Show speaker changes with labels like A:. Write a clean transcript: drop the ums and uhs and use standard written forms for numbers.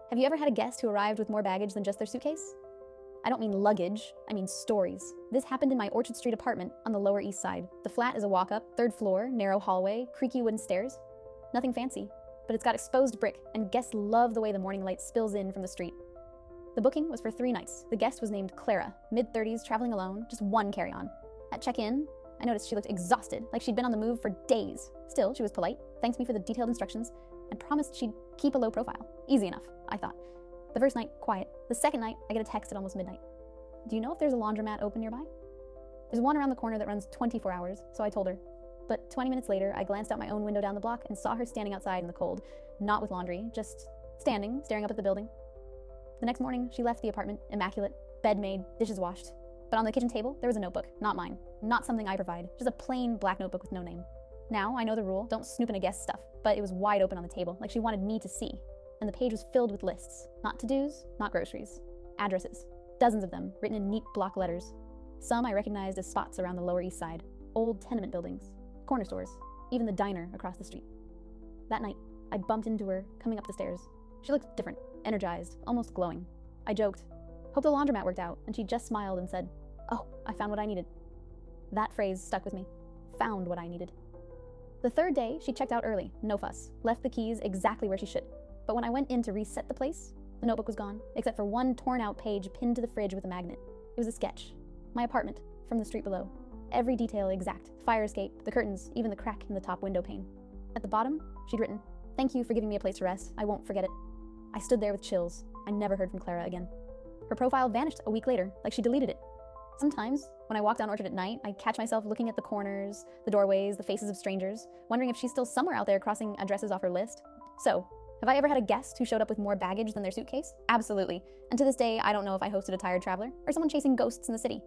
A: Have you ever had a guest who arrived with more baggage than just their suitcase? I don't mean luggage, I mean stories. This happened in my Orchard Street apartment on the Lower East Side. The flat is a walk-up, third floor, narrow hallway, creaky wooden stairs. Nothing fancy, but it's got exposed brick, and guests love the way the morning light spills in from the street. The booking was for 3 nights. The guest was named Clara, mid-30s, traveling alone, just one carry-on. At check-in, I noticed she looked exhausted, like she'd been on the move for days. Still, she was polite, thanked me for the detailed instructions, and promised she'd keep a low profile. Easy enough, I thought. The first night, quiet. The second night, I get a text at almost midnight. Do you know if there's a laundromat open nearby? There's one around the corner that runs 24 hours, so I told her. But 20 minutes later, I glanced out my own window down the block and saw her standing outside in the cold, not with laundry, just standing, staring up at the building. The next morning, she left the apartment, immaculate, bed made, dishes washed. But on the kitchen table, there was a notebook, not mine, not something I provide, just a plain black notebook with no name. Now, I know the rule, don't snoop in a guest's stuff, but it was wide open on the table, like she wanted me to see. And the page was filled with lists, not to-dos, not groceries, addresses, dozens of them, written in neat block letters. Some I recognized as spots around the Lower East Side, old tenement buildings, corner stores, even the diner across the street. That night, I bumped into her, coming up the stairs. She looked different, energized, almost glowing. I joked, "Hope the laundromat worked out," and she just smiled and said, "Oh, I found what I needed." That phrase stuck with me. Found what I needed. The third day, she checked out early, no fuss, left the keys exactly where she should. But when I went in to reset the place, the notebook was gone, except for one torn-out page pinned to the fridge with a magnet. It was a sketch. My apartment, from the street below. Every detail exact. Fire escape, the curtains, even the crack in the top window pane. At the bottom, she'd written, "Thank you for giving me a place to rest. I won't forget it." I stood there with chills. I never heard from Clara again. Her profile vanished a week later, like she deleted it. Sometimes, when I walk down Orchard at night, I catch myself looking at the corners, the doorways, the faces of strangers, wondering if she's still somewhere out there crossing addresses off her list. So, have I ever had a guest who showed up with more baggage than their suitcase? Absolutely. And to this day, I don't know if I hosted a tired traveler or someone chasing ghosts in the city.